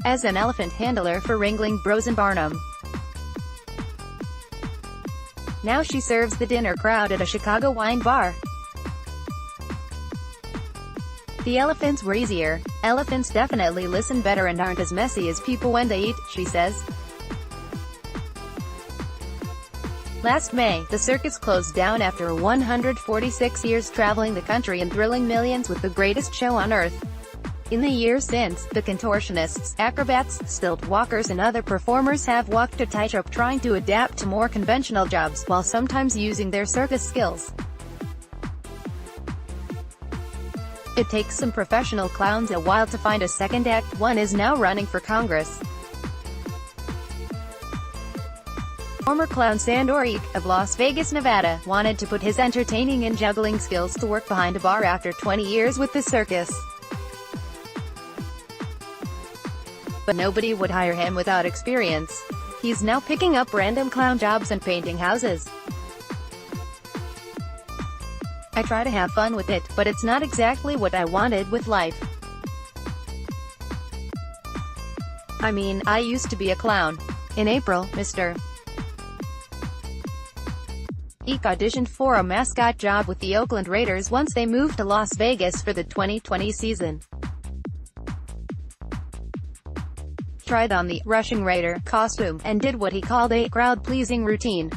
as an elephant handler for Ringling Bros in Barnum. Now she serves the dinner crowd at a Chicago wine bar. The elephants were easier. Elephants definitely listen better and aren't as messy as people when they eat, she says. Last May, the circus closed down after 146 years traveling the country and thrilling millions with the greatest show on earth. In the years since, the contortionists, acrobats, stilt walkers and other performers have walked a tightrope trying to adapt to more conventional jobs, while sometimes using their circus skills. It takes some professional clowns a while to find a second act. One is now running for Congress. Former clown Sandor of Las Vegas, Nevada, wanted to put his entertaining and juggling skills to work behind a bar after 20 years with the circus. But nobody would hire him without experience. He's now picking up random clown jobs and painting houses. I try to have fun with it, but it's not exactly what I wanted with life. I mean, I used to be a clown. In April, Mr. Eek auditioned for a mascot job with the Oakland Raiders once they moved to Las Vegas for the 2020 season. Tried on the Rushing Raider costume, and did what he called a crowd-pleasing routine.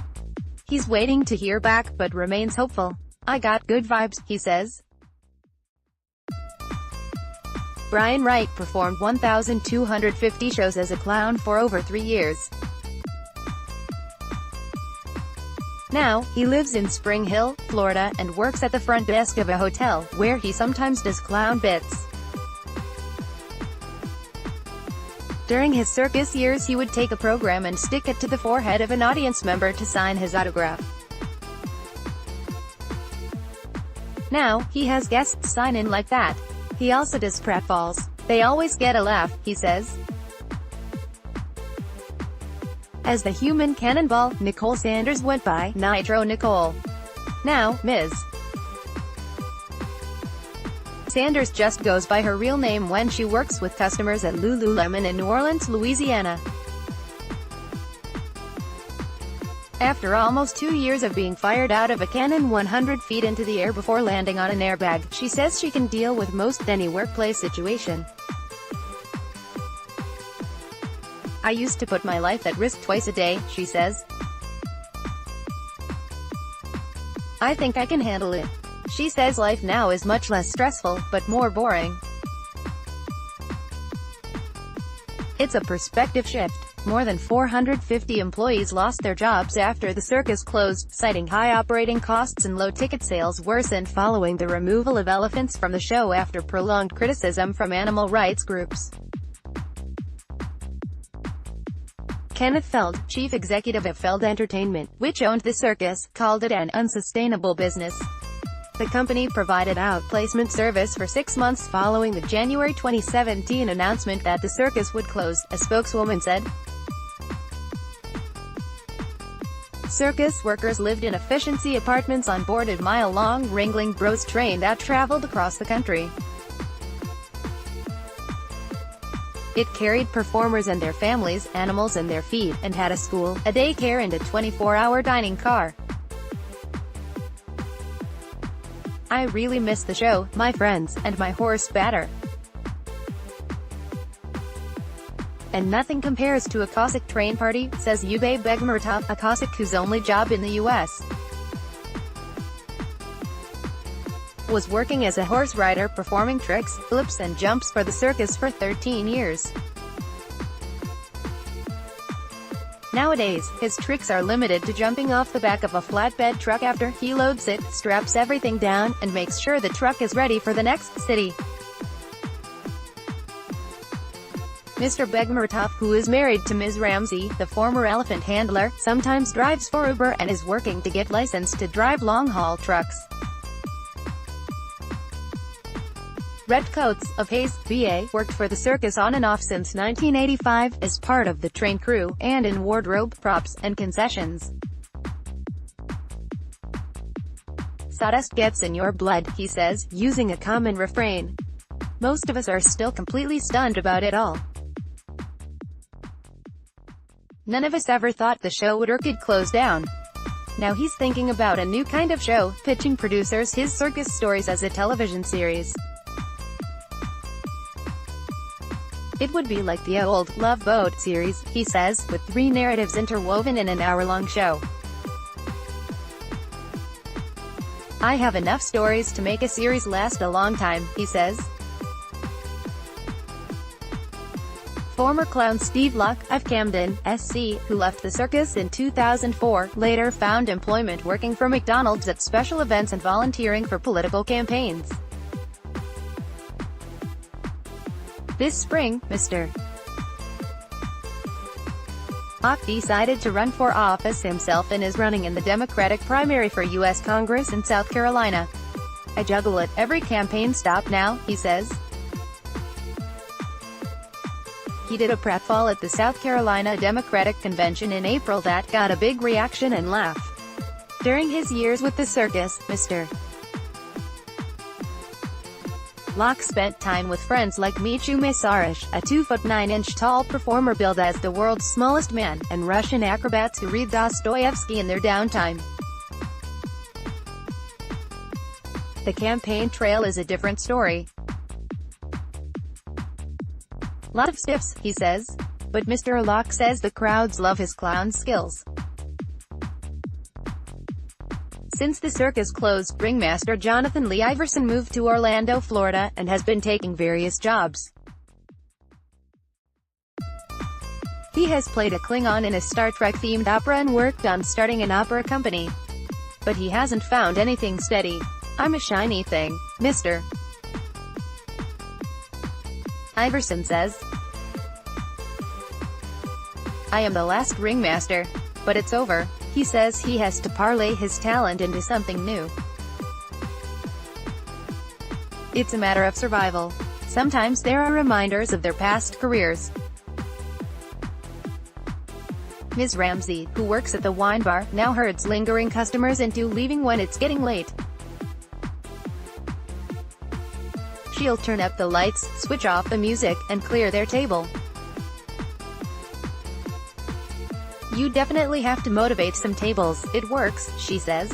He's waiting to hear back, but remains hopeful. I got good vibes, he says. Brian Wright performed 1,250 shows as a clown for over 3 years. Now, he lives in Spring Hill, Florida, and works at the front desk of a hotel, where he sometimes does clown bits. During his circus years he would take a program and stick it to the forehead of an audience member to sign his autograph. Now, he has guests sign in like that. He also does pratfalls. They always get a laugh, he says. As the human cannonball, Nicole Sanders went by Nitro Nicole. Now, Ms. Sanders just goes by her real name when she works with customers at Lululemon in New Orleans, Louisiana. After almost 2 years of being fired out of a cannon 100 feet into the air before landing on an airbag, she says she can deal with most any workplace situation. I used to put my life at risk twice a day, she says. I think I can handle it. She says life now is much less stressful, but more boring. It's a perspective shift. More than 450 employees lost their jobs after the circus closed, citing high operating costs and low ticket sales worsened following the removal of elephants from the show after prolonged criticism from animal rights groups. Kenneth Feld, chief executive of Feld Entertainment, which owned the circus, called it an unsustainable business. The company provided outplacement service for 6 months following the January 2017 announcement that the circus would close, a spokeswoman said. Circus workers lived in efficiency apartments on boarded mile-long Ringling Bros train that traveled across the country. It carried performers and their families, animals and their feed, and had a school, a daycare and a 24-hour dining car. I really miss the show, my friends, and my horse batter. And nothing compares to a Cossack train party, says Yubey Begmurtov, a Cossack whose only job in the U.S. was working as a horse rider performing tricks, flips and jumps for the circus for 13 years. Nowadays, his tricks are limited to jumping off the back of a flatbed truck after he loads it, straps everything down, and makes sure the truck is ready for the next city. Mr. Begmurtov, who is married to Ms. Ramsay, the former elephant handler, sometimes drives for Uber and is working to get licensed to drive long-haul trucks. Red Coats, of Hayes, VA, worked for the circus on and off since 1985, as part of the train crew, and in wardrobe, props, and concessions. Sawdust gets in your blood, he says, using a common refrain. Most of us are still completely stunned about it all. None of us ever thought the show would or could close down. Now he's thinking about a new kind of show, pitching producers his circus stories as a television series. It would be like the old Love Boat series, he says, with 3 narratives interwoven in an hour-long show. I have enough stories to make a series last a long time, he says. Former clown Steve Luck, of Camden, SC, who left the circus in 2004, later found employment working for McDonald's at special events and volunteering for political campaigns. This spring, Mr. Luck decided to run for office himself and is running in the Democratic primary for U.S. Congress in South Carolina. I juggle at every campaign stop now, he says. He did a pratfall at the South Carolina Democratic Convention in April that got a big reaction and laugh. During his years with the circus, Mr. Luck spent time with friends like Michu Mesarish, a 2'9" tall performer billed as the world's smallest man, and Russian acrobats who read Dostoevsky in their downtime. The campaign trail is a different story. Lot of stiffs, he says. But Mr. Luck says the crowds love his clown skills. Since the circus closed, ringmaster Jonathan Lee Iverson moved to Orlando, Florida, and has been taking various jobs. He has played a Klingon in a Star Trek-themed opera and worked on starting an opera company. But he hasn't found anything steady. I'm a shiny thing, Mr. Iverson says. I am the last ringmaster. But it's over. He says he has to parlay his talent into something new. It's a matter of survival. Sometimes there are reminders of their past careers. Ms. Ramsay, who works at the wine bar, now herds lingering customers into leaving when it's getting late. She'll turn up the lights, switch off the music, and clear their table. You definitely have to motivate some tables. It works, she says.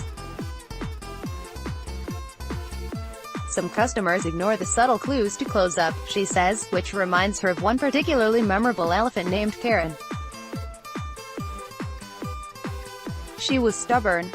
Some customers ignore the subtle clues to close up, she says, which reminds her of one particularly memorable elephant named Karen. She was stubborn.